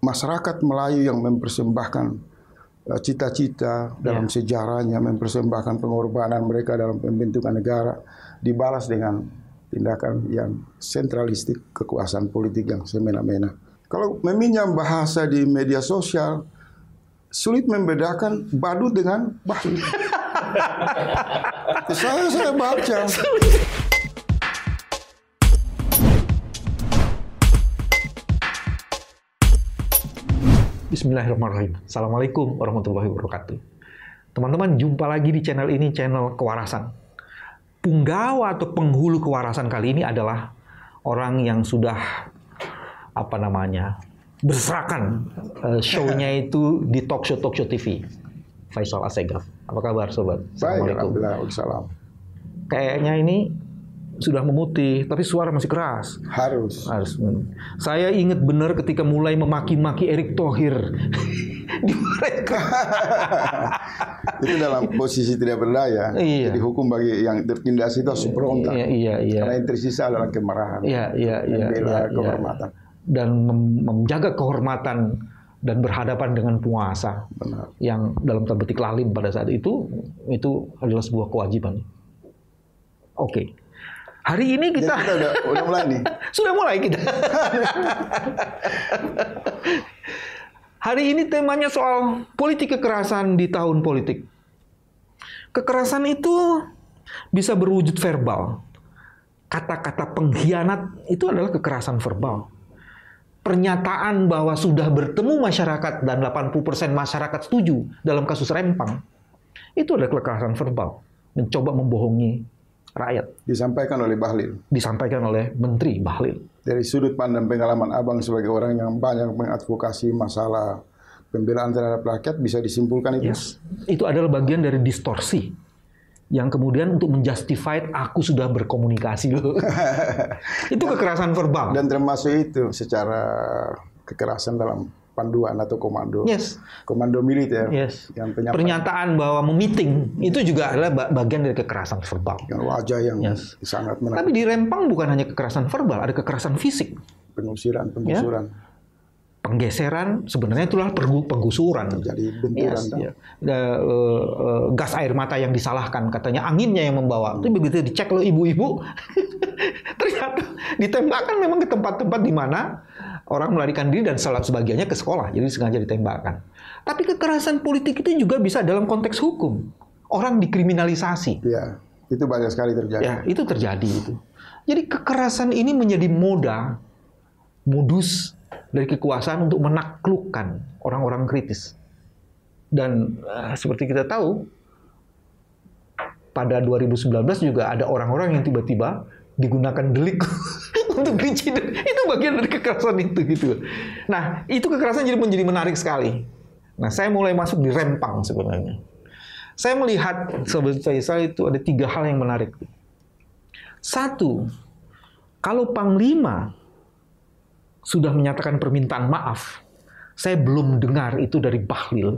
masyarakat Melayu yang mempersembahkan cita-cita dalam sejarahnya, mempersembahkan pengorbanan mereka dalam pembentukan negara, dibalas dengan tindakan yang sentralistik, kekuasaan politik yang semena-mena. Kalau meminjam bahasa di media sosial, sulit membedakan badut dengan bahlil. Saya baca. Bismillahirrahmanirrahim. Assalamualaikum warahmatullahi wabarakatuh. Teman-teman, jumpa lagi di channel ini, channel Kewarasan. Punggawa atau penghulu kewarasan kali ini adalah orang yang sudah berserakan show-nya itu di talk show TV. Faisal Assegaf. Apa kabar, sobat? Assalamualaikum. Waalaikumsalam. Kayaknya ini sudah memutih, tapi suara masih keras. Harus. Saya ingat benar ketika mulai memaki-maki Erick Thohir di mereka. Itu dalam posisi tidak berdaya. Iya. Jadi hukum bagi yang tertindas itu harus berontak. Iya. Karena yang tersisa adalah kemarahan. Membela kehormatan. Dan menjaga kehormatan dan berhadapan dengan penguasa. Benar. Yang dalam tanda petik lalim pada saat itu adalah sebuah kewajiban. Oke. Hari ini kita udah mulai nih. Sudah mulai kita. Hari ini temanya soal politik kekerasan di tahun politik. Kekerasan itu bisa berwujud verbal. Kata-kata pengkhianat itu adalah kekerasan verbal. Pernyataan bahwa sudah bertemu masyarakat dan 80% masyarakat setuju dalam kasus Rempang, itu adalah kekerasan verbal. Mencoba membohongi rakyat. Disampaikan oleh Bahlil. Disampaikan oleh Menteri Bahlil. Dari sudut pandang pengalaman Abang sebagai orang yang banyak mengadvokasi masalah pembelaan terhadap rakyat, bisa disimpulkan itu? Yes. Itu adalah bagian dari distorsi. Yang kemudian untuk menjustify aku sudah berkomunikasi. Itu kekerasan verbal. Dan termasuk itu secara kekerasan dalam panduan atau komando. Yes. Komando militer. Yes. Yang pernyataan bahwa meeting itu juga adalah bagian dari kekerasan verbal. Yang wajah yang sangat menakutkan. Tapi di Rempang bukan hanya kekerasan verbal, ada kekerasan fisik. Pengusiran, penggusuran. Penggeseran, sebenarnya itulah penggusuran. Jadi benturan. Gas air mata yang disalahkan, katanya anginnya yang membawa. Tapi begitu dicek lo ibu-ibu, ternyata ditembakkan memang ke tempat-tempat di mana orang melarikan diri dan salah sebagiannya ke sekolah, jadi sengaja ditembakkan. Tapi kekerasan politik itu juga bisa dalam konteks hukum. Orang dikriminalisasi. Ya, itu banyak sekali terjadi. Ya, itu terjadi itu. Jadi kekerasan ini menjadi modus dari kekuasaan untuk menaklukkan orang-orang kritis. Dan seperti kita tahu, pada 2019 juga ada orang-orang yang tiba-tiba digunakan delik untuk diciduk. Itu bagian dari kekerasan itu gitu. Nah, itu kekerasan menjadi menarik sekali. Nah, saya mulai masuk di Rempang sebenarnya. Saya melihat Sobat Faisal itu ada 3 hal yang menarik. 1, kalau Panglima sudah menyatakan permintaan maaf, saya belum dengar itu dari Bahlil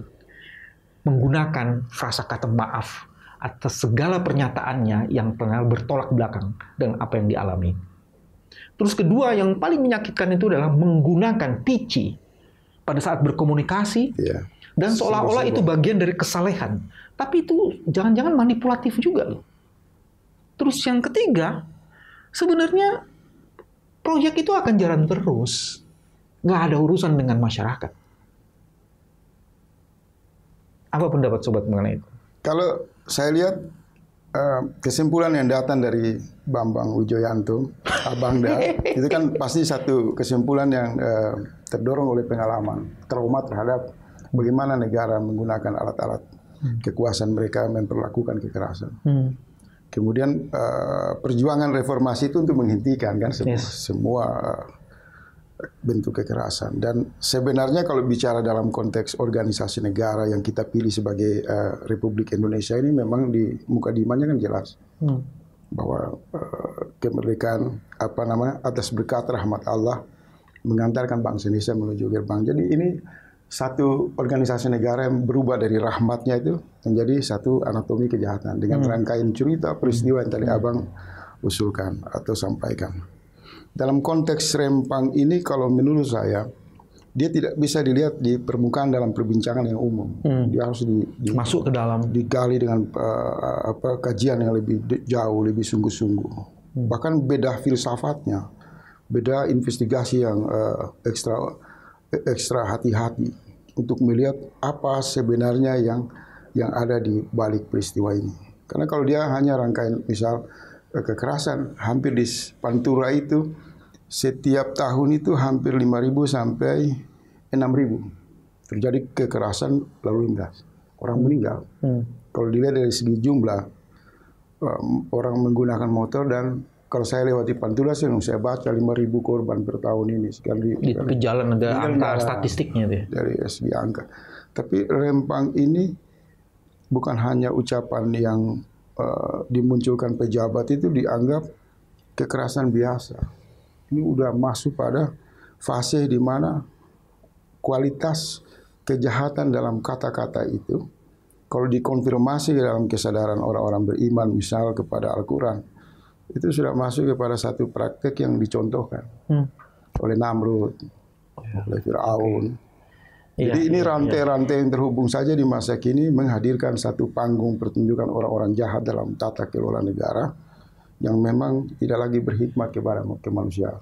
menggunakan frasa kata maaf atas segala pernyataannya yang pernah bertolak belakang dengan apa yang dialami. Terus kedua, yang paling menyakitkan itu adalah menggunakan pici pada saat berkomunikasi, dan seolah-olah itu bagian dari kesalehan. Tapi itu jangan-jangan manipulatif juga loh. Terus yang ketiga, sebenarnya proyek itu akan jalan terus. Nggak ada urusan dengan masyarakat. Apa pendapat sobat mengenai itu? Kalau saya lihat kesimpulan yang datang dari Bambang Wijoyanto, Abangda, itu kan pasti satu kesimpulan yang terdorong oleh pengalaman, trauma terhadap bagaimana negara menggunakan alat-alat kekuasaan mereka memperlakukan kekerasan. Kemudian perjuangan reformasi itu untuk menghentikan kan semua bentuk kekerasan. Dan sebenarnya kalau bicara dalam konteks organisasi negara yang kita pilih sebagai Republik Indonesia ini, memang di mukadimahnya kan jelas bahwa kemerdekaan atas berkat rahmat Allah mengantarkan bangsa Indonesia menuju gerbang. Jadi ini satu organisasi negara yang berubah dari rahmatnya itu menjadi satu anatomi kejahatan dengan rangkaian cerita peristiwa yang tadi Abang usulkan atau sampaikan. Dalam konteks Rempang ini, kalau menurut saya dia tidak bisa dilihat di permukaan dalam perbincangan yang umum. Dia harus masuk ke dalam, digali dengan kajian yang lebih jauh, lebih sungguh-sungguh. Bahkan beda filsafatnya, beda investigasi yang ekstra hati-hati untuk melihat apa sebenarnya yang ada di balik peristiwa ini. Karena kalau dia hanya rangkaian misal kekerasan, hampir di Pantura itu setiap tahun itu hampir 5.000 sampai 6.000 terjadi kekerasan lalu lintas, orang meninggal. Kalau dilihat dari segi jumlah orang menggunakan motor, dan kalau saya lewati Pantura saya baca 5.000 korban per tahun ini sekali. Di jalan ada angka statistiknya deh. Dari segi angka. Tapi Rempang ini bukan hanya ucapan yang dimunculkan pejabat itu dianggap kekerasan biasa. Ini udah masuk pada fase di mana kualitas kejahatan dalam kata-kata itu, kalau dikonfirmasi dalam kesadaran orang-orang beriman, misal kepada Al-Quran, itu sudah masuk kepada satu praktek yang dicontohkan oleh Namrud, oleh Fir'aun. Jadi ini rantai-rantai yang terhubung saja di masa kini menghadirkan satu panggung pertunjukan orang-orang jahat dalam tata kelola negara yang memang tidak lagi berhikmat kepada kemanusiaan.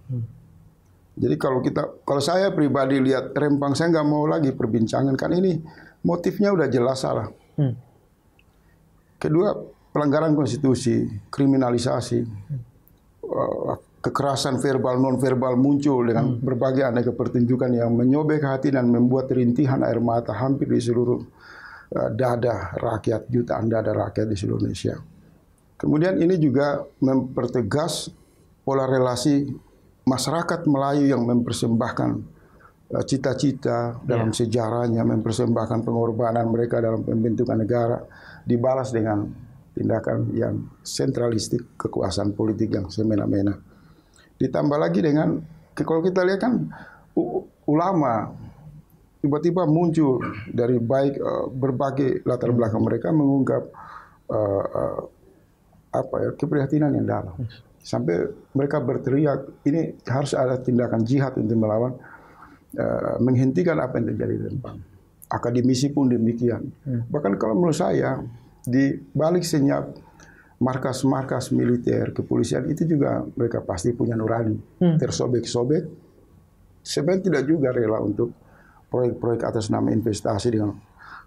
Jadi kalau saya pribadi lihat Rempang, saya nggak mau lagi perbincangan, kan ini motifnya udah jelas salah. Kedua, pelanggaran konstitusi, kriminalisasi, kekerasan verbal, non-verbal muncul dengan berbagai aneka pertunjukan yang menyobek hati dan membuat rintihan air mata hampir di seluruh dada rakyat, jutaan dada rakyat di seluruh Indonesia. Kemudian ini juga mempertegas pola relasi masyarakat Melayu yang mempersembahkan cita-cita dalam sejarahnya, mempersembahkan pengorbanan mereka dalam pembentukan negara, dibalas dengan tindakan yang sentralistik, kekuasaan politik yang semena-mena. Ditambah lagi dengan, kalau kita lihat kan ulama tiba-tiba muncul dari berbagai latar belakang mereka mengungkap keprihatinan yang dalam. Sampai mereka berteriak, ini harus ada tindakan jihad untuk melawan, menghentikan apa yang terjadi di Rempang. Akademisi pun demikian. Bahkan kalau menurut saya, di balik senyap markas-markas militer, kepolisian itu juga mereka pasti punya nurani. Tersobek-sobek. Sebenarnya tidak juga rela untuk proyek-proyek atas nama investasi dengan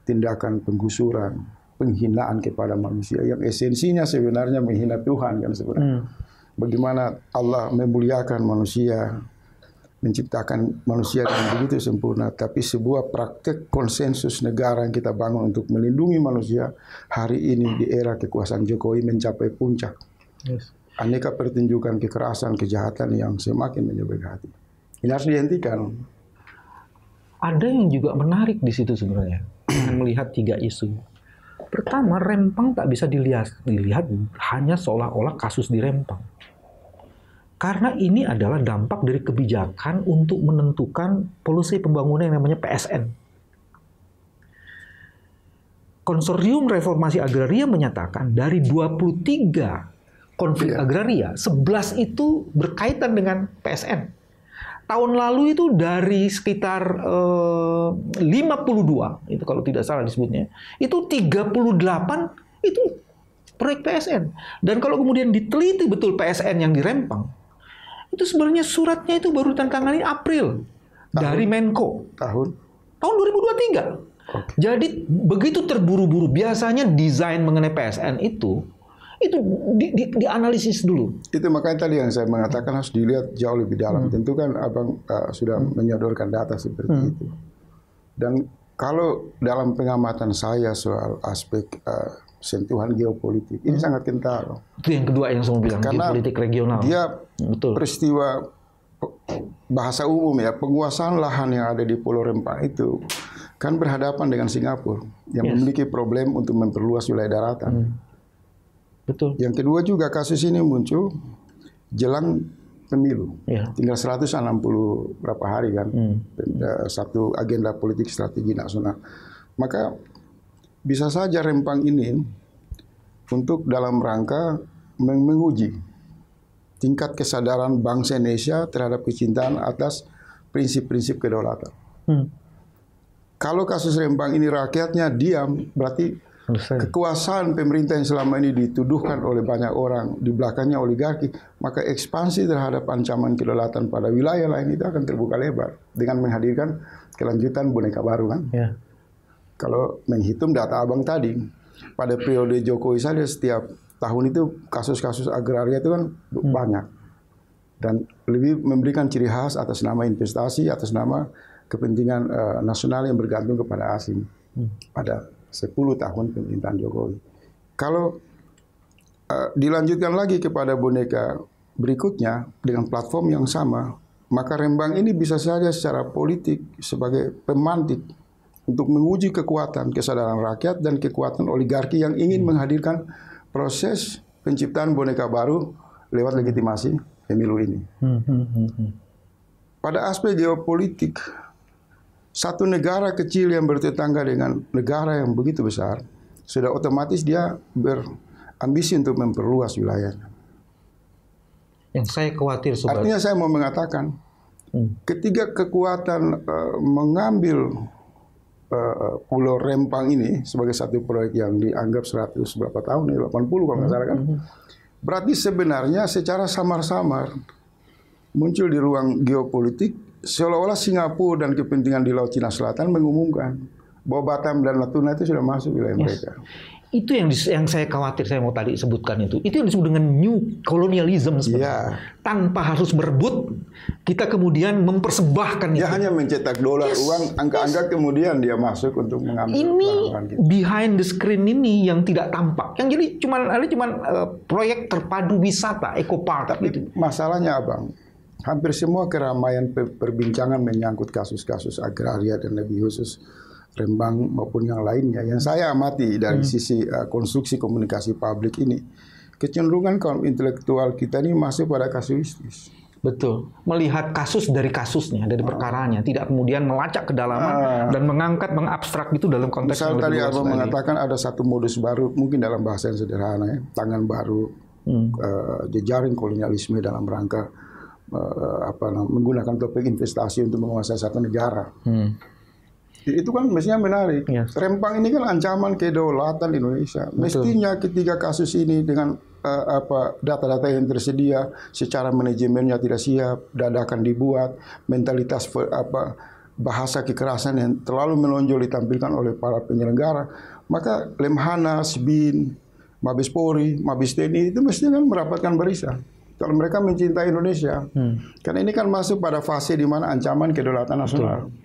tindakan penggusuran, penghinaan kepada manusia yang esensinya sebenarnya menghina Tuhan kan sebenarnya. Bagaimana Allah memuliakan manusia, menciptakan manusia dengan begitu sempurna, tapi sebuah praktek konsensus negara yang kita bangun untuk melindungi manusia hari ini di era kekuasaan Jokowi mencapai puncak. Aneka pertunjukan kekerasan, kejahatan yang semakin menyobek hati. Ini harus dihentikan. Ada yang juga menarik di situ sebenarnya, melihat 3 isu. Pertama, Rempang tak bisa dilihat hanya seolah-olah kasus di Rempang. Karena ini adalah dampak dari kebijakan untuk menentukan polusi pembangunan yang namanya PSN. Konsorsium Reformasi Agraria menyatakan dari 23 konflik agraria, 11 itu berkaitan dengan PSN. Tahun lalu itu dari sekitar 52, itu kalau tidak salah disebutnya, itu 38 itu proyek PSN. Dan kalau kemudian diteliti betul PSN yang di Rempang, itu sebenarnya suratnya itu baru ditandatangani April dari Menko. Tahun 2023. Jadi begitu terburu-buru. Biasanya desain mengenai PSN itu dianalisis dulu. Itu makanya tadi yang saya mengatakan harus dilihat jauh lebih dalam. Tentu kan Abang sudah menyodorkan data seperti itu. Dan kalau dalam pengamatan saya soal aspek sentuhan geopolitik, ini sangat kental. Itu yang kedua yang saya bilang, karena geopolitik regional. Dia peristiwa bahasa umum ya, penguasaan lahan yang ada di Pulau Rempang itu kan berhadapan dengan Singapura yang memiliki problem untuk memperluas wilayah daratan. Betul. Yang kedua juga kasus ini muncul jelang pemilu. Tinggal 160 berapa hari kan. Satu agenda politik strategi nasional. Maka bisa saja Rempang ini untuk dalam rangka menguji tingkat kesadaran bangsa Indonesia terhadap kecintaan atas prinsip-prinsip kedaulatan. Kalau kasus Rembang ini rakyatnya diam, berarti kekuasaan pemerintah yang selama ini dituduhkan oleh banyak orang, di belakangnya oligarki, maka ekspansi terhadap ancaman kedaulatan pada wilayah lain itu akan terbuka lebar dengan menghadirkan kelanjutan boneka baru kan. Ya. Kalau menghitung data abang tadi, pada periode Jokowi saja setiap tahun itu kasus-kasus agraria itu kan banyak. Dan lebih memberikan ciri khas atas nama investasi, atas nama kepentingan nasional yang bergantung kepada asing pada 10 tahun pemerintahan Jokowi. Kalau dilanjutkan lagi kepada boneka berikutnya dengan platform yang sama, maka Rembang ini bisa saja secara politik sebagai pemantik untuk menguji kekuatan kesadaran rakyat dan kekuatan oligarki yang ingin menghadirkan proses penciptaan boneka baru lewat legitimasi pemilu ini. Pada aspek geopolitik, satu negara kecil yang bertetangga dengan negara yang begitu besar, sudah otomatis dia berambisi untuk memperluas wilayahnya. Yang saya khawatir sebenarnya. Artinya saya mau mengatakan, ketika kekuatan mengambil Pulau Rempang ini sebagai satu proyek yang dianggap 100 berapa tahun, 80 kalau nggak salah kan, berarti sebenarnya secara samar-samar muncul di ruang geopolitik seolah-olah Singapura dan kepentingan di Laut Cina Selatan mengumumkan bahwa Batam dan Natuna itu sudah masuk wilayah mereka. Itu yang saya khawatir, saya mau tadi sebutkan itu. Itu yang disebut dengan new colonialism sebenarnya. Tanpa harus berebut, kita kemudian mempersembahkan dia itu. Hanya mencetak dolar, uang, angka-angka kemudian dia masuk untuk mengambil. Ini behind the screen ini yang tidak tampak. Yang jadi cuman proyek terpadu wisata, Eco Park. Tapi itu masalahnya Abang, hampir semua keramaian perbincangan menyangkut kasus-kasus agraria dan lebih khusus Rembang maupun yang lainnya. Yang saya amati dari sisi konstruksi komunikasi publik ini, kecenderungan kaum intelektual kita ini masuk pada kasuistis. Betul. Melihat kasus dari kasusnya, dari perkaranya, tidak kemudian melacak kedalaman dan mengabstrak itu dalam konteks yang lebih luas. Misal tadi Abang mengatakan ada satu modus baru, mungkin dalam bahasa yang sederhana ya, tangan baru, jejaring kolonialisme dalam rangka menggunakan topik investasi untuk menguasai satu negara. Itu kan mestinya menarik. Yes. Rempang ini kan ancaman kedaulatan Indonesia. Betul. Mestinya ketika kasus ini dengan data-data yang tersedia, secara manajemennya tidak siap, dadakan dibuat, mentalitas bahasa kekerasan yang terlalu menonjol ditampilkan oleh para penyelenggara, maka Lemhanas, BIN, Mabes Polri, Mabes TNI itu mestinya kan merapatkan barisan. Kalau mereka mencintai Indonesia, karena ini kan masuk pada fase di mana ancaman kedaulatan nasional. Betul.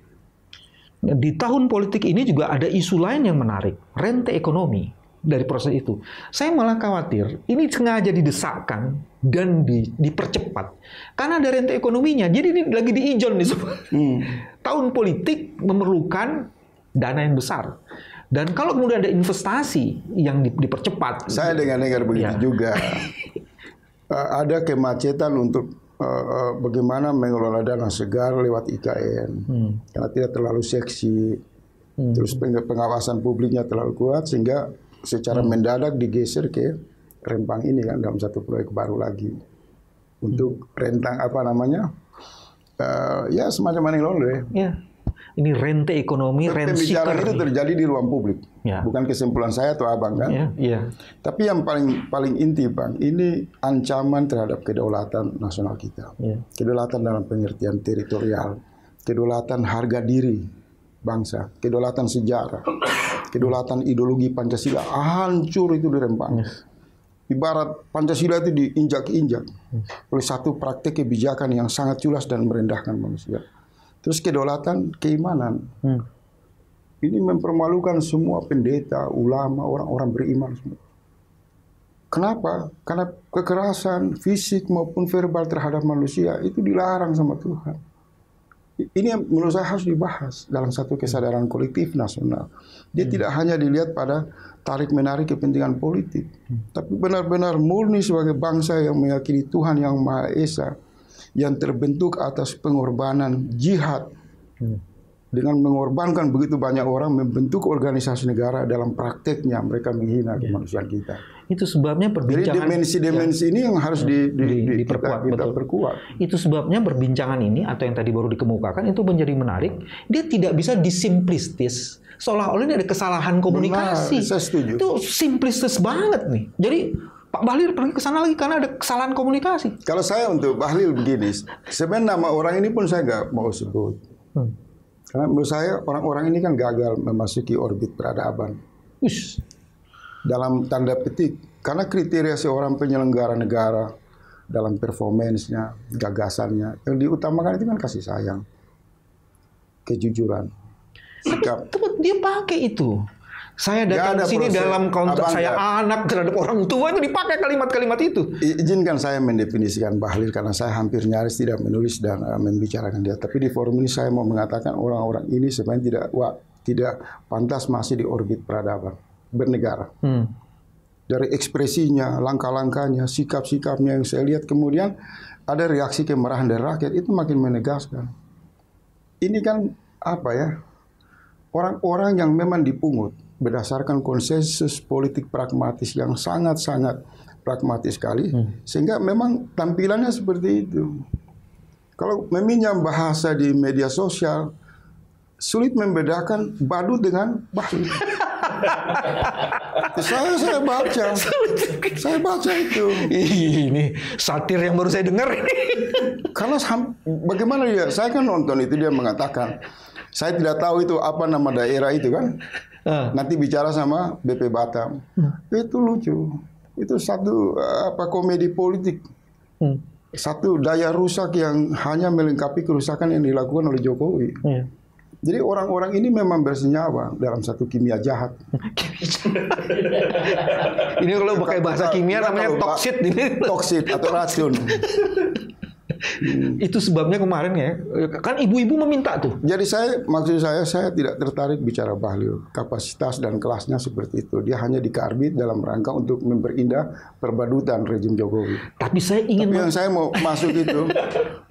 Di tahun politik ini juga ada isu lain yang menarik, rente ekonomi dari proses itu. Saya malah khawatir ini sengaja didesakkan dan dipercepat karena ada rente ekonominya. Jadi ini lagi diijon nih. Tahun politik memerlukan dana yang besar. Dan kalau kemudian ada investasi yang dipercepat. Saya dengar begitu juga. Ada kemacetan untuk bagaimana mengelola dana segar lewat IKN karena tidak terlalu seksi, terus pengawasan publiknya terlalu kuat sehingga secara mendadak digeser ke Rempang ini kan dalam satu proyek baru lagi untuk rentang ya semacam money laundry. Ya. Ini rente ekonomi, rent seeker. Pembicaraan itu terjadi di ruang publik, bukan kesimpulan saya atau Abang kan. Tapi yang paling inti Bang, ini ancaman terhadap kedaulatan nasional kita. Kedaulatan dalam pengertian teritorial, kedaulatan harga diri bangsa, kedaulatan sejarah, kedaulatan ideologi Pancasila hancur itu di Rempang. Ibarat Pancasila itu diinjak-injak oleh satu praktek kebijakan yang sangat culas dan merendahkan manusia. Terus kedaulatan keimanan. Ini mempermalukan semua pendeta, ulama, orang-orang beriman semua. Kenapa? Karena kekerasan fisik maupun verbal terhadap manusia itu dilarang sama Tuhan. Ini yang menurut saya harus dibahas dalam satu kesadaran kolektif nasional. Dia tidak hanya dilihat pada tarik-menarik kepentingan politik, tapi benar-benar murni sebagai bangsa yang meyakini Tuhan yang Maha Esa, yang terbentuk atas pengorbanan jihad dengan mengorbankan begitu banyak orang membentuk organisasi negara, dalam prakteknya mereka menghina kemanusiaan kita. Itu sebabnya Jadi perbincangan dimensi-dimensi ini yang harus diperkuat, kita betul. perkuat. Itu sebabnya perbincangan ini atau yang tadi baru dikemukakan itu menjadi menarik. Dia tidak bisa disimplistis. Seolah-olah ini ada kesalahan komunikasi. Benar, saya setuju. Itu simplistis banget nih. Jadi Pak Bahlil pergi ke sana lagi karena ada kesalahan komunikasi. Kalau saya untuk Bahlil begini, sebenarnya nama orang ini pun saya nggak mau sebut. Karena menurut saya orang-orang ini kan gagal memasuki orbit peradaban. Ush. Dalam tanda petik, karena kriteria seorang penyelenggara negara dalam performance-nya, gagasannya, yang diutamakan itu kan kasih sayang, kejujuran, sikap. Tapi dia pakai itu. Saya datang ada ke sini proses. dalam konteks Abang saya anak terhadap orang tua, itu dipakai kalimat-kalimat itu. Izinkan saya mendefinisikan Bahlil karena saya hampir nyaris tidak menulis dan membicarakan dia. Tapi di forum ini saya mau mengatakan orang-orang ini sebenarnya tidak pantas masih di orbit peradaban bernegara. Dari ekspresinya, langkah-langkahnya, sikap-sikapnya yang saya lihat, kemudian ada reaksi kemarahan dari rakyat, itu makin menegaskan. Ini kan apa ya? Orang-orang yang memang dipungut berdasarkan konsensus politik pragmatis yang sangat-sangat pragmatis sekali, sehingga memang tampilannya seperti itu. Kalau meminjam bahasa di media sosial, sulit membedakan badut dengan Bahlil. Saya baca itu. Ini satir yang baru saya dengar. Karena bagaimana dia? Saya kan nonton itu, dia mengatakan, saya tidak tahu itu apa nama daerah itu kan. Nanti bicara sama BP Batam. Itu lucu. Itu satu komedi politik. Satu daya rusak yang hanya melengkapi kerusakan yang dilakukan oleh Jokowi. Jadi orang-orang ini memang bersenyawa dalam satu kimia jahat. Ini kalau pakai bahasa kimia namanya toksit ini. Toksit atau racun. Itu sebabnya kemarin ya, kan ibu-ibu meminta tuh. Jadi maksud saya tidak tertarik bicara Bahlil. Kapasitas dan kelasnya seperti itu. Dia hanya dikarbit dalam rangka untuk memperindah perbadutan rejim Jokowi. Tapi yang saya mau masuk itu,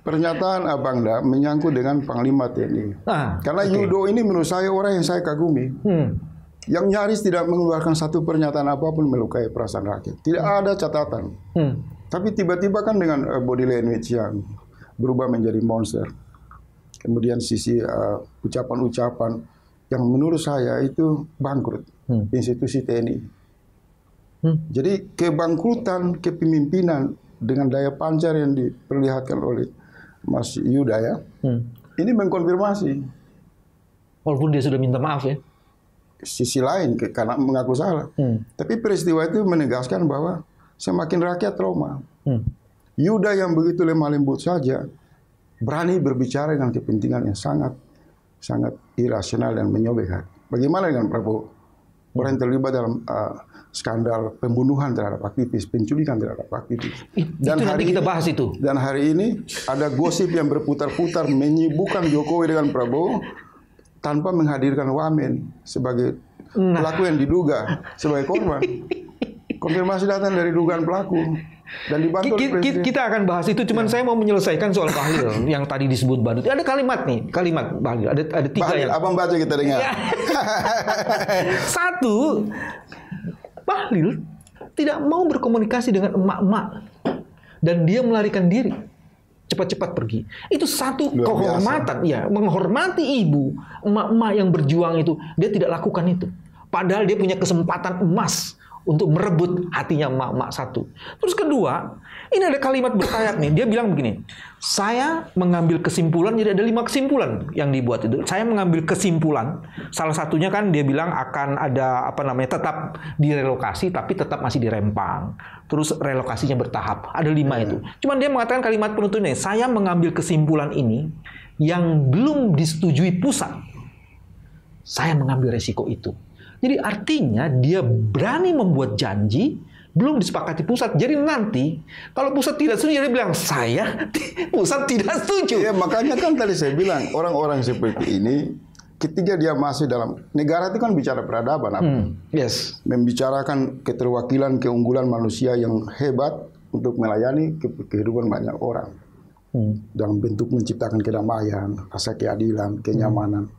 pernyataan Abang Da menyangkut dengan Panglima TNI. Karena Yudo ini menurut saya orang yang saya kagumi. Yang nyaris tidak mengeluarkan satu pernyataan apapun melukai perasaan rakyat. Tidak ada catatan. Tapi tiba-tiba kan dengan body language yang berubah menjadi monster. Kemudian sisi ucapan-ucapan yang menurut saya itu bangkrut institusi TNI. Jadi kebangkrutan kepemimpinan dengan daya pancar yang diperlihatkan oleh Mas Yuda ya, ini mengkonfirmasi. Walaupun dia sudah minta maaf ya. Sisi lain karena mengaku salah. Tapi peristiwa itu menegaskan bahwa semakin rakyat trauma. Yuda yang begitu lemah lembut saja berani berbicara dengan kepentingan yang sangat irasional dan menyobek hati. Bagaimana dengan Prabowo? Orang yang terlibat dalam skandal pembunuhan terhadap aktivis, penculikan terhadap aktivis. Dan nanti kita bahas itu. Dan hari ini ada gosip yang berputar-putar menyibukkan Jokowi dengan Prabowo tanpa menghadirkan Wamen sebagai pelaku yang diduga sebagai korban. Konfirmasi datang dari dugaan pelaku dan dibantu oleh Presiden. Kita akan bahas itu, cuman saya mau menyelesaikan soal Bahlil yang tadi disebut badut. Ada kalimat Bahlil, ada tiga Bahlil, yang. Abang baca kita dengar. Satu, Bahlil tidak mau berkomunikasi dengan emak-emak dan dia melarikan diri, cepat-cepat pergi. Itu satu kehormatan, ya, menghormati ibu, emak-emak yang berjuang itu, dia tidak lakukan itu. Padahal dia punya kesempatan emas untuk merebut hatinya emak-emak satu. Terus kedua, ini ada kalimat bersayap nih. Dia bilang begini, saya mengambil kesimpulan, jadi ada 5 kesimpulan yang dibuat itu. Saya mengambil kesimpulan, salah satunya kan dia bilang akan ada tetap direlokasi, tapi tetap masih di Rempang. Terus relokasinya bertahap. Ada 5 itu. Cuman dia mengatakan kalimat penutupnya, saya mengambil kesimpulan ini yang belum disetujui pusat. Saya mengambil resiko itu. Jadi artinya dia berani membuat janji belum disepakati pusat. Jadi nanti kalau pusat tidak setuju, dia bilang pusat tidak setuju. Ya, makanya kan tadi saya bilang orang-orang seperti ini ketika dia masih dalam negara itu kan bicara peradaban, Yes. Membicarakan keterwakilan keunggulan manusia yang hebat untuk melayani kehidupan banyak orang dalam bentuk menciptakan kedamaian, rasa keadilan, kenyamanan.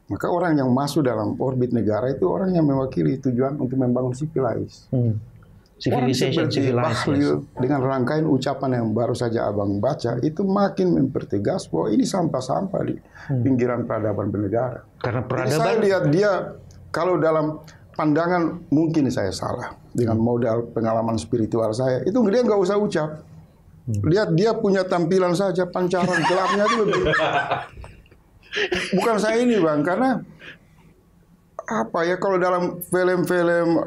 Maka orang yang masuk dalam orbit negara itu orang yang mewakili tujuan untuk membangun civilized. Orang seperti Bahlil dengan rangkaian ucapan yang baru saja Abang baca itu makin mempertegas bahwa ini sampah-sampah di pinggiran peradaban bernegara. Karena Jadi peradaban saya lihat dia kalau dalam pandangan mungkin saya salah dengan modal pengalaman spiritual saya itu dia nggak usah ucap. Lihat dia punya tampilan saja pancaran gelapnya itu lebih. Bukan saya ini Bang, karena apa ya kalau dalam film-film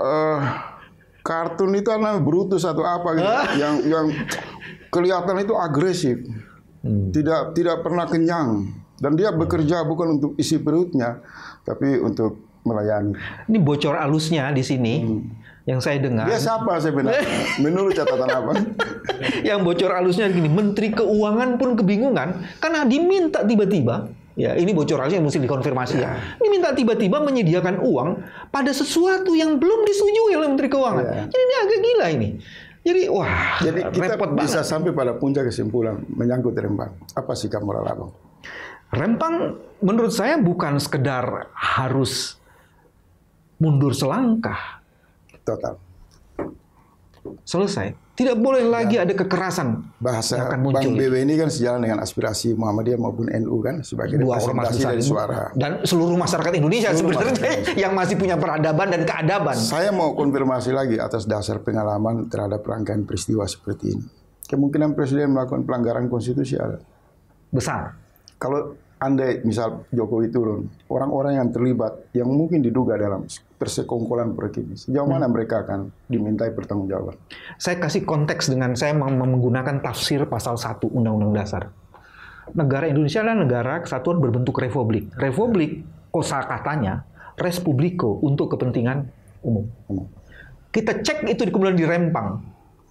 kartun itu namanya Brutus atau apa gitu, yang kelihatan itu agresif, tidak pernah kenyang, dan dia bekerja bukan untuk isi perutnya, tapi untuk melayani. Ini bocor alusnya di sini yang saya dengar. Dia siapa sebenarnya? Menurut catatan apa? Yang bocor alusnya gini, Menteri Keuangan pun kebingungan karena diminta tiba-tiba. Ya, ini bocor alusnya mesti dikonfirmasi ya. Diminta tiba-tiba menyediakan uang pada sesuatu yang belum disetujui oleh Menteri Keuangan. Jadi ini agak gila ini. Jadi wah, jadi kita repot bisa banget. sampai pada puncak kesimpulan menyangkut Rempang. Apa sikap moral Abang? Rempang menurut saya bukan sekedar harus mundur selangkah. Total. Selesai. Tidak boleh lagi ada kekerasan Bahasa yang akan Bang muncul. BW ini kan sejalan dengan aspirasi Muhammadiyah maupun NU kan sebagai Dua ormas representasi besar dari ini. suara. Dan seluruh masyarakat Indonesia sebenarnya yang masih punya peradaban dan keadaban. Saya mau konfirmasi lagi atas dasar pengalaman terhadap rangkaian peristiwa seperti ini. Kemungkinan Presiden melakukan pelanggaran konstitusi ada. Besar. Kalau andai misal Jokowi turun, orang-orang yang terlibat, yang mungkin diduga dalam persekongkolan proyek ini, sejauh mana mereka akan dimintai pertanggungjawaban? Saya kasih konteks dengan saya menggunakan tafsir pasal 1 Undang-Undang Dasar. Negara Indonesia adalah negara kesatuan berbentuk republik. Republik, kosakatanya, res publico, untuk kepentingan umum. Kita cek itu kemudian di Rempang.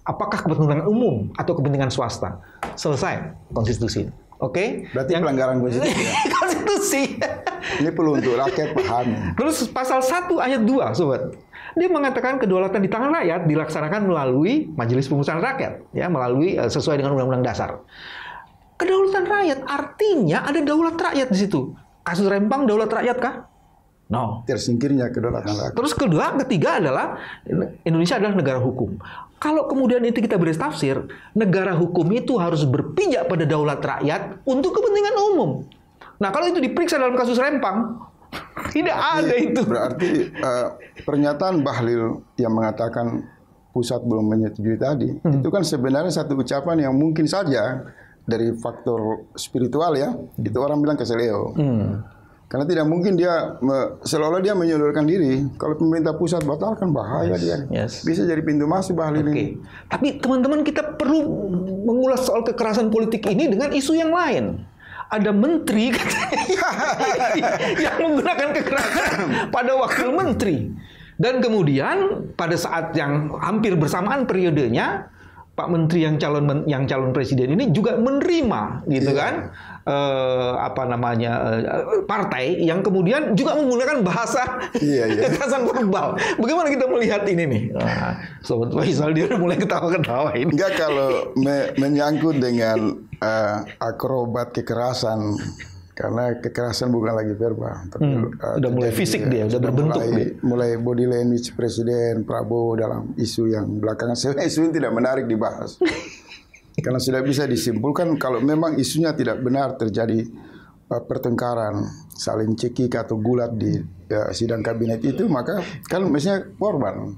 Apakah kepentingan umum atau kepentingan swasta? Selesai konstitusi. Oke? Berarti pelanggaran konstitusi ya? Konstitusi. Ini perlu untuk rakyat pahami. Terus pasal 1 ayat 2, sobat. Dia mengatakan kedaulatan di tangan rakyat dilaksanakan melalui Majelis Pemusyawaratan Rakyat, ya, melalui sesuai dengan Undang-Undang Dasar. Kedaulatan rakyat artinya ada daulat rakyat di situ. Kasus Rempang daulat rakyat kah? No. Tersingkirnya kedaulatan rakyat. Terus ketiga adalah Indonesia adalah negara hukum. Kalau kemudian itu kita beri tafsir, negara hukum itu harus berpijak pada daulat rakyat untuk kepentingan umum. Nah, kalau itu diperiksa dalam kasus Rempang, tidak ada itu. Berarti pernyataan Bahlil yang mengatakan pusat belum menyetujui tadi, itu kan sebenarnya satu ucapan yang mungkin saja dari faktor spiritual ya, itu orang bilang keseleo. Karena tidak mungkin dia seolah-olah dia menyodorkan diri. Kalau pemerintah pusat batalkan bahaya dia. Bisa jadi pintu masuk Bahlil ini. Tapi teman-teman kita perlu mengulas soal kekerasan politik ini dengan isu yang lain. Ada menteri yang menggunakan kekerasan pada wakil menteri. Dan kemudian pada saat yang hampir bersamaan periodenya, Pak Menteri yang calon presiden ini juga menerima, gitu kan, partai yang kemudian juga menggunakan bahasa kekerasan verbal. Bagaimana kita melihat ini nih? Sobat Faisal dia udah mulai ketawa-ketawa ini. Enggak, kalau menyangkut dengan akrobat kekerasan, karena kekerasan bukan lagi verbal, tapi udah mulai fisik dia, udah berbentuk mulai body language Presiden Prabowo dalam isu yang belakangan. Sebenarnya isu ini tidak menarik dibahas, karena sudah bisa disimpulkan kalau memang isunya tidak benar terjadi pertengkaran, saling cekik atau gulat di sidang kabinet itu, maka kan mestinya korban.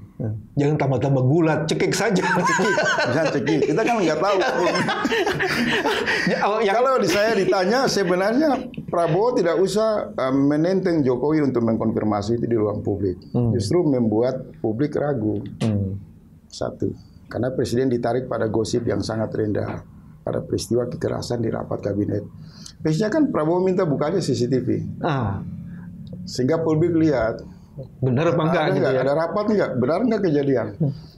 Jangan tambah-tambah gulat, cekik saja. Jangan cekik, kita kan nggak tahu. Kalau saya ditanya, sebenarnya Prabowo tidak usah menenteng Jokowi untuk mengkonfirmasi itu di ruang publik. Justru membuat publik ragu. Satu, karena Presiden ditarik pada gosip yang sangat rendah pada peristiwa kekerasan di rapat kabinet. Biasanya kan Prabowo minta buka aja CCTV. Sehingga publik lihat. Benar apa enggak? Ada, gitu ya? ada rapat enggak? Benar enggak kejadian?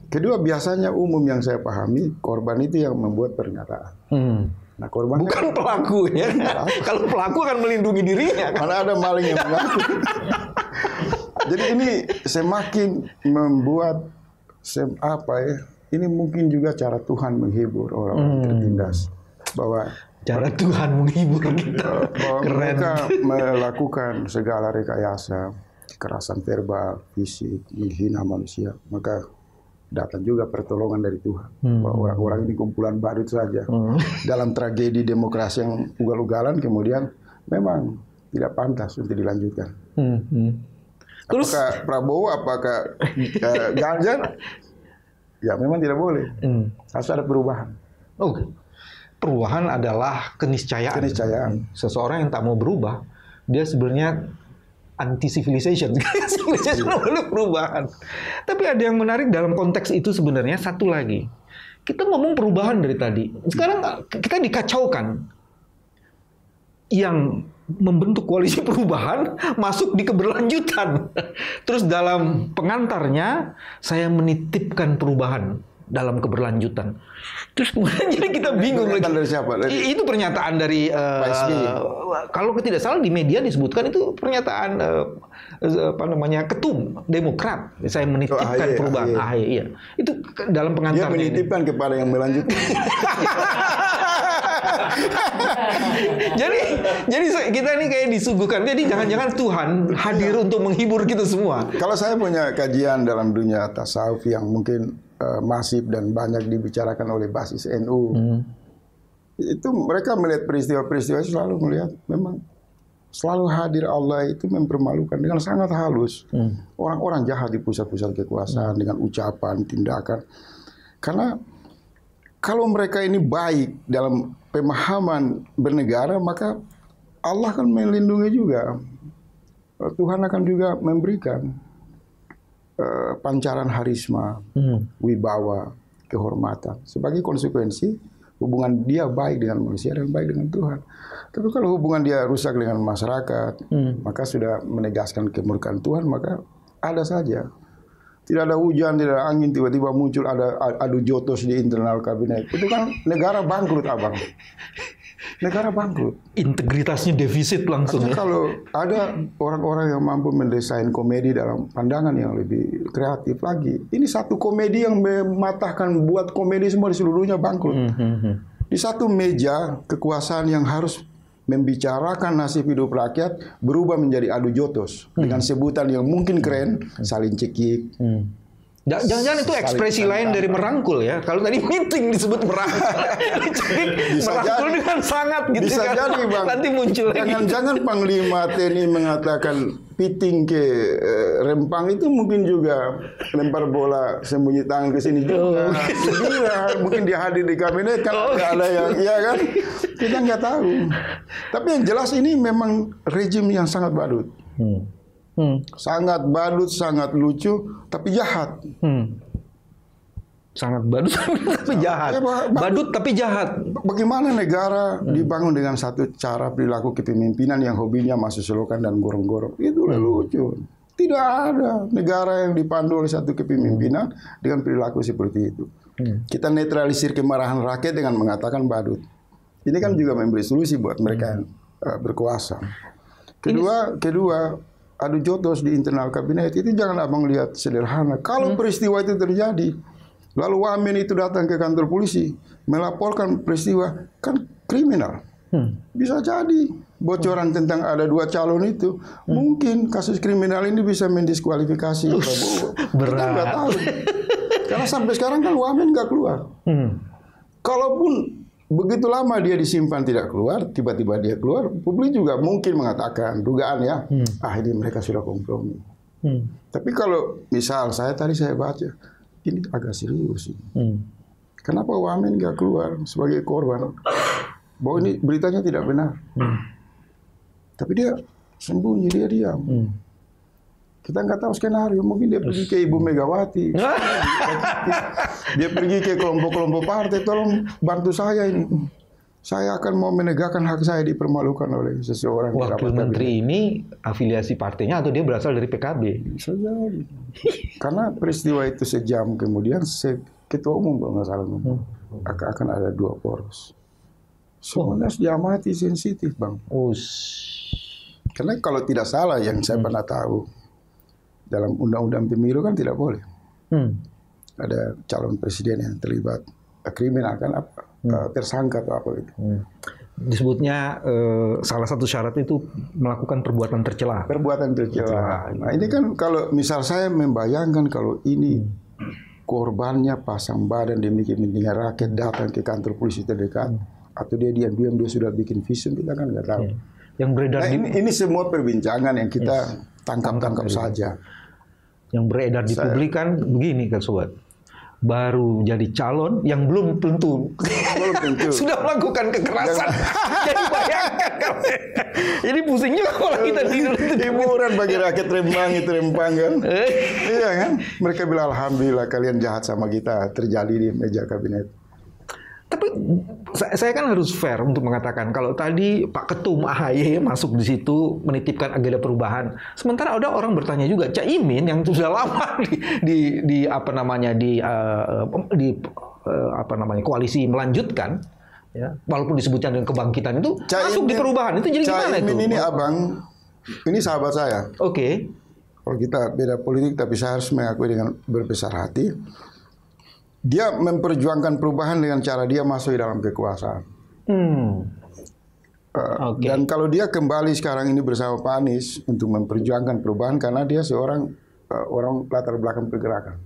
Kedua, biasanya umum yang saya pahami, korban itu yang membuat pernyataan. Nah, korban bukan pelaku ya. Kalau pelaku akan melindungi dirinya. Mana ada maling yang mengaku. Jadi ini semakin membuat ini mungkin juga cara Tuhan menghibur orang-orang tertindas, bahwa Cara Tuhan menghibur kita. Bahwa Keren. mereka melakukan segala rekayasa, kekerasan verbal, fisik, menghina manusia, maka datang juga pertolongan dari Tuhan. Bahwa orang-orang ini kumpulan badut saja. Dalam tragedi demokrasi yang ugal-ugalan, kemudian memang tidak pantas untuk dilanjutkan. Terus, Apakah Prabowo, apakah Ganjar? Ya memang tidak boleh. Harus ada perubahan. perubahan adalah keniscayaan. Seseorang yang tak mau berubah, dia sebenarnya anti-civilization. Civilization perlu perubahan. Tapi ada yang menarik dalam konteks itu sebenarnya satu lagi. Kita ngomong perubahan dari tadi. Sekarang kita dikacaukan. Yang membentuk koalisi perubahan masuk di keberlanjutan. Terus dalam pengantarnya, saya menitipkan perubahan dalam keberlanjutan. Terus kemudian jadi kita bingung lagi. Dari siapa? Itu pernyataan dari kalau tidak salah di media disebutkan itu pernyataan ketum Demokrat. Saya menitipkan perubahan. Iya. Itu dalam pengantarnya. Dia menitipkan kepada yang melanjutkan. jadi kita ini kayak disuguhkan. Jadi jangan-jangan Tuhan hadir untuk menghibur kita semua. Kalau saya punya kajian dalam dunia tasawuf yang mungkin masif dan banyak dibicarakan oleh basis NU, itu mereka melihat peristiwa-peristiwa itu selalu melihat memang selalu hadir Allah itu mempermalukan dengan sangat halus. Orang-orang jahat di pusat-pusat kekuasaan dengan ucapan, tindakan. Karena kalau mereka ini baik dalam pemahaman bernegara, maka Allah akan melindungi juga. Tuhan akan juga memberikan pancaran harisma, wibawa, kehormatan. Sebagai konsekuensi, hubungan dia baik dengan manusia dan baik dengan Tuhan. Tapi kalau hubungan dia rusak dengan masyarakat, maka sudah menegaskan kemurkaan Tuhan, maka ada saja. Tidak ada hujan, tidak ada angin, tiba-tiba muncul ada adu jotos di internal kabinet. Itu kan negara bangkrut, Abang. Negara bangkrut. Integritasnya defisit langsung. Artinya kalau ada orang-orang yang mampu mendesain komedi dalam pandangan yang lebih kreatif lagi. Ini satu komedi yang mematahkan, buat komedi semua di seluruhnya bangkrut. Di satu meja kekuasaan yang harus membicarakan nasib hidup rakyat berubah menjadi adu jotos dengan sebutan yang mungkin keren, saling cekik. Jangan-jangan itu ekspresi lain dari merangkul ya. Kalau tadi meeting disebut merangkul, merangkul jadi, dengan sangat gitu bisa kan. Jadi, Bang. Nanti muncul lagi. Jangan Panglima TNI mengatakan piting ke Rempang itu mungkin juga lempar bola sembunyi tangan ke sini juga. Mungkin dia hadir di kabinet kan ada yang iya kan. Kita nggak tahu. Tapi yang jelas ini memang rejim yang sangat badut. Sangat badut, sangat lucu, tapi jahat. Sangat badut tapi jahat. Badut tapi jahat. Bagaimana negara dibangun dengan satu cara perilaku kepemimpinan yang hobinya masuk selokan dan gorong-gorong. Itulah lucu. Tidak ada negara yang dipandu oleh satu kepemimpinan dengan perilaku seperti itu. Kita netralisir kemarahan rakyat dengan mengatakan badut. Ini kan juga memberi solusi buat mereka yang berkuasa. Kedua, adu jotos di internal kabinet itu jangan Abang lihat sederhana. Kalau peristiwa itu terjadi, lalu Wamen itu datang ke kantor polisi melaporkan peristiwa, kan kriminal. Bisa jadi bocoran tentang ada 2 calon itu, mungkin kasus kriminal ini bisa mendiskualifikasi Prabowo. Kita nggak tahu. Karena sampai sekarang kan Wamen nggak keluar. Kalaupun begitu lama dia disimpan tidak keluar, tiba-tiba dia keluar, publik juga mungkin mengatakan dugaan ya, ini mereka sudah kompromi. Tapi kalau misal saya baca, ini agak serius. Kenapa Wamen nggak keluar sebagai korban? Bahwa ini beritanya tidak benar. Tapi dia sembunyi, dia diam. Kita nggak tahu skenario, mungkin dia pergi ke Ibu Megawati. Dia pergi ke kelompok-kelompok partai, tolong bantu saya ini. Saya akan mau menegakkan hak saya dipermalukan oleh seseorang. Wakil menteri ini afiliasi partainya atau dia berasal dari PKB? Bisa jadi. Karena peristiwa itu sejam kemudian ketua umum kalau nggak salah akan ada 2 poros. Semuanya diamati sensitif, Bang. Karena kalau tidak salah yang saya pernah tahu, dalam undang-undang pemilu kan tidak boleh. Ada calon presiden yang terlibat kriminal kan apa? Tersangka atau apa itu. Disebutnya salah satu syarat itu melakukan perbuatan tercela. Perbuatan tercela. Nah ini kan kalau misal saya membayangkan kalau ini korbannya pasang badan demi kepentingan rakyat datang ke kantor polisi terdekat, atau dia diam-diam dia sudah bikin visum, kita kan nggak tahu. Yang beredar ini semua perbincangan yang kita tangkap saja. Yang beredar di publik kan begini kan sobat. Baru jadi calon yang belum tentu sudah melakukan kekerasan. Jadi bayangkan kan. Jadi pusing juga kalau kita tidur. Hiburan bagi rakyat Rembang itu Rembang kan. Iya kan. Mereka bilang alhamdulillah kalian jahat sama kita terjadi di meja kabinet. Tapi saya kan harus fair untuk mengatakan kalau tadi Pak Ketum AHY masuk di situ menitipkan agenda perubahan. Sementara ada orang bertanya juga, Cak Imin yang sudah lama di koalisi melanjutkan, ya, walaupun disebutnya dengan kebangkitan itu Cak masuk Imin, di perubahan itu jadi Cak gimana Imin itu? Ini abang, ini sahabat saya. Oke. Kalau kita beda politik, tapi saya harus mengakui dengan berbesar hati. Dia memperjuangkan perubahan dengan cara dia masuk di dalam kekuasaan. Dan kalau dia kembali sekarang ini bersama Pak Anies untuk memperjuangkan perubahan karena dia seorang orang latar belakang pergerakan.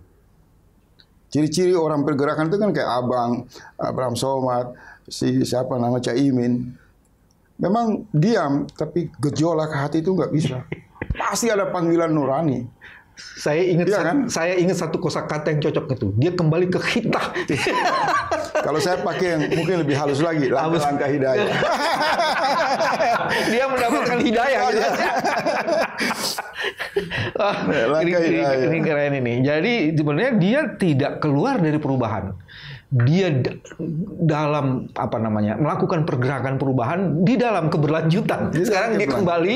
Ciri-ciri orang pergerakan itu kan kayak Abang, Abraham Somad, siapa nama Cak Imin. Memang diam, tapi gejolak hati itu nggak bisa. Pasti ada panggilan nurani. Saya ingat satu kosakata yang cocok itu. Dia kembali ke kita. Kalau saya pakai yang mungkin lebih halus lagi, langkah hidayah. Dia mendapatkan hidayah. Gitu. Ini keren ini. Jadi sebenarnya dia tidak keluar dari perubahan. Dia dalam melakukan pergerakan perubahan di dalam keberlanjutan. Sekarang dia kembali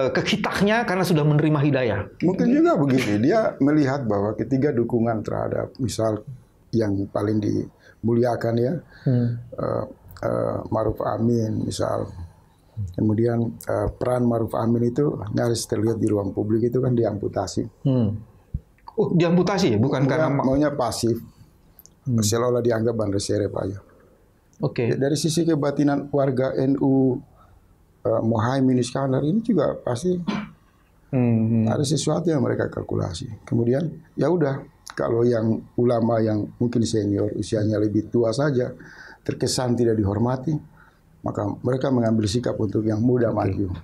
ke kitahnya karena sudah menerima hidayah. Mungkin juga begini, dia melihat bahwa ketiga dukungan terhadap misal yang paling dimuliakan ya, Maruf Amin misal, kemudian peran Maruf Amin itu nyaris terlihat di ruang publik itu kan diamputasi. Diamputasi ya, bukan karena maunya pasif, seolah-olah dianggap bandar serep aja. Oke. Dari sisi kebatinan warga NU, Muhaimin Iskandar ini juga pasti ada sesuatu yang mereka kalkulasi. Kemudian ya udah, kalau yang ulama yang mungkin senior usianya lebih tua saja terkesan tidak dihormati, maka mereka mengambil sikap untuk yang muda maju.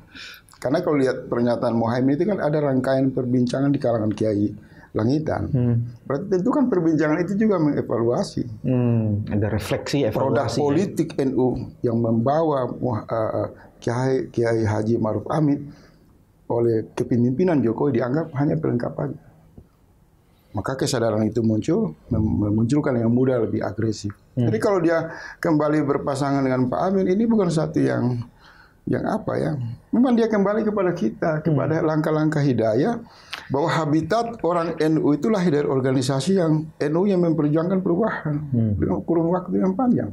Karena kalau lihat pernyataan Muhaimin itu kan ada rangkaian perbincangan di kalangan Kiai Langitan. Berarti tentu kan perbincangan itu juga mengevaluasi. Ada refleksi evaluasi. Produk politik NU yang membawa Kiai Haji Maruf Amin oleh kepemimpinan Jokowi dianggap hanya pelengkap aja. Maka kesadaran itu memunculkan yang muda lebih agresif. Jadi kalau dia kembali berpasangan dengan Pak Amin, ini bukan satu yang apa ya? Memang dia kembali kepada kita, kepada langkah-langkah hidayah, bahwa habitat orang NU itu lahir dari organisasi yang NU yang memperjuangkan perubahan dengan kurun waktu yang panjang.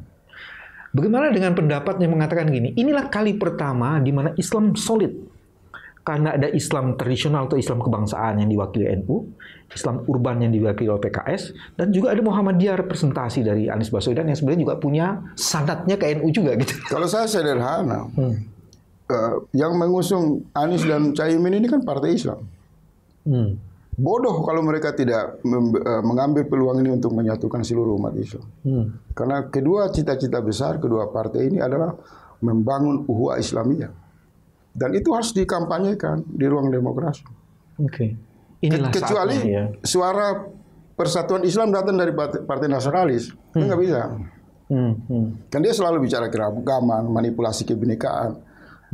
Bagaimana dengan pendapat yang mengatakan gini, inilah kali pertama di mana Islam solid. Karena ada Islam tradisional atau Islam kebangsaan yang diwakili NU, Islam urban yang diwakili oleh PKS, dan juga ada Muhammadiyah representasi dari Anies Baswedan yang sebenarnya juga punya sanadnya ke NU juga gitu. Kalau saya sederhana, yang mengusung Anies dan Caimin ini kan partai Islam. Bodoh kalau mereka tidak mengambil peluang ini untuk menyatukan seluruh umat Islam. Karena kedua cita-cita besar kedua partai ini adalah membangun ukhuwah Islamiyah. Dan itu harus dikampanyekan di ruang demokrasi. Kecuali suara persatuan Islam datang dari partai nasionalis, itu nggak bisa. Kan dia selalu bicara keragaman, manipulasi kebinekaan,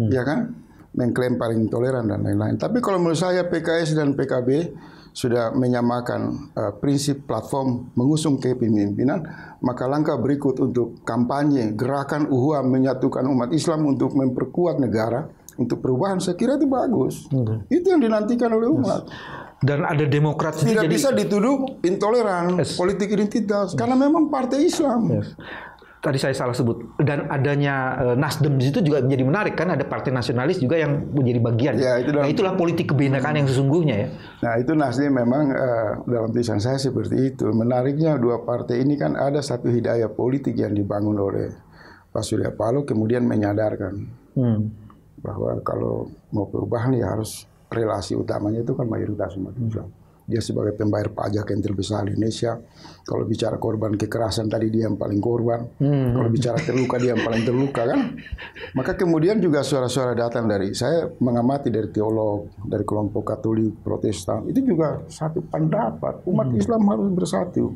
ya kan, mengklaim paling toleran dan lain-lain. Tapi kalau menurut saya PKS dan PKB sudah menyamakan prinsip platform mengusung kepemimpinan, maka langkah berikut untuk kampanye gerakan ukhuwah menyatukan umat Islam untuk memperkuat negara, untuk perubahan, saya kira itu bagus. Itu yang dinantikan oleh umat. Dan ada Demokrat tidak bisa dituduh intoleran, politik identitas, karena memang partai Islam. Tadi saya salah sebut. Dan adanya Nasdem di situ juga menjadi menarik, kan ada partai nasionalis juga yang menjadi bagian. Ya, itulah politik kebinekaan yang sesungguhnya ya. Nah itu Nasdem memang dalam tulisan saya seperti itu. Menariknya dua partai ini kan ada satu hidayah politik yang dibangun oleh Pak Surya Paloh kemudian menyadarkan bahwa kalau mau perubahan ya harus relasi utamanya itu kan mayoritas umat Islam. Dia sebagai pembayar pajak yang terbesar di Indonesia. Kalau bicara korban kekerasan tadi dia yang paling korban. Kalau bicara terluka dia yang paling terluka kan. Maka kemudian juga suara-suara datang dari, saya mengamati dari teolog, dari kelompok Katolik, Protestan. Itu juga satu pendapat. Umat Islam harus bersatu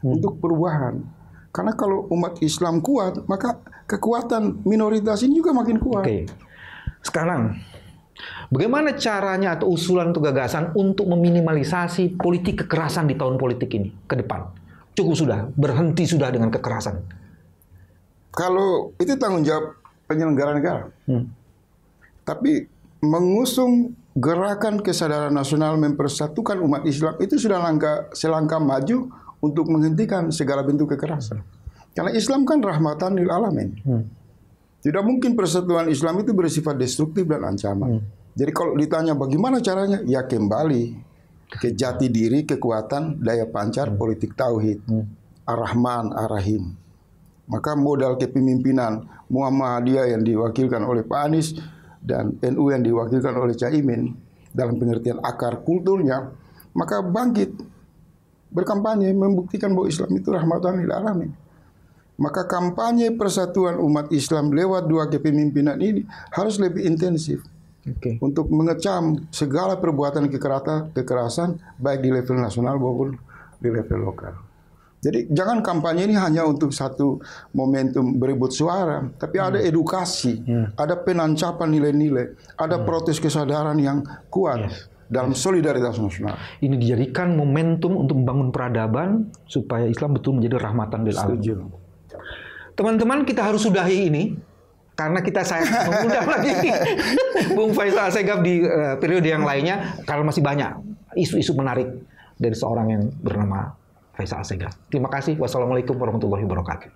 untuk perubahan. Karena kalau umat Islam kuat, maka kekuatan minoritas ini juga makin kuat. Oke. Sekarang, bagaimana caranya atau usulan atau gagasan untuk meminimalisasi politik kekerasan di tahun politik ini ke depan? Cukup sudah, berhenti sudah dengan kekerasan. Kalau itu tanggung jawab penyelenggara negara. Tapi mengusung gerakan kesadaran nasional mempersatukan umat Islam itu sudah selangkah maju untuk menghentikan segala bentuk kekerasan. Karena Islam kan rahmatan lil alamin. Tidak mungkin persatuan Islam itu bersifat destruktif dan ancaman. Jadi kalau ditanya bagaimana caranya, ya kembali ke jati diri, kekuatan, daya pancar, politik tauhid, Ar-Rahman, Ar-Rahim. Maka modal kepemimpinan Muhammadiyah yang diwakilkan oleh Pak Anies dan NU yang diwakilkan oleh Caimin dalam pengertian akar kulturnya, maka bangkit berkampanye membuktikan bahwa Islam itu rahmatan lil alamin. Maka kampanye persatuan umat Islam lewat dua kepemimpinan ini harus lebih intensif untuk mengecam segala perbuatan kekerasan baik di level nasional maupun di level lokal. Jadi jangan kampanye ini hanya untuk satu momentum berebut suara, tapi ada edukasi, ada penancapan nilai-nilai, ada protes kesadaran yang kuat dalam solidaritas nasional. Ini dijadikan momentum untuk membangun peradaban supaya Islam betul menjadi rahmatan lil alamin. Teman-teman, kita harus sudahi ini karena saya mengundang lagi Bung Faisal Assegaf di periode yang lainnya karena masih banyak isu-isu menarik dari seorang yang bernama Faisal Assegaf. Terima kasih. Wassalamualaikum warahmatullahi wabarakatuh.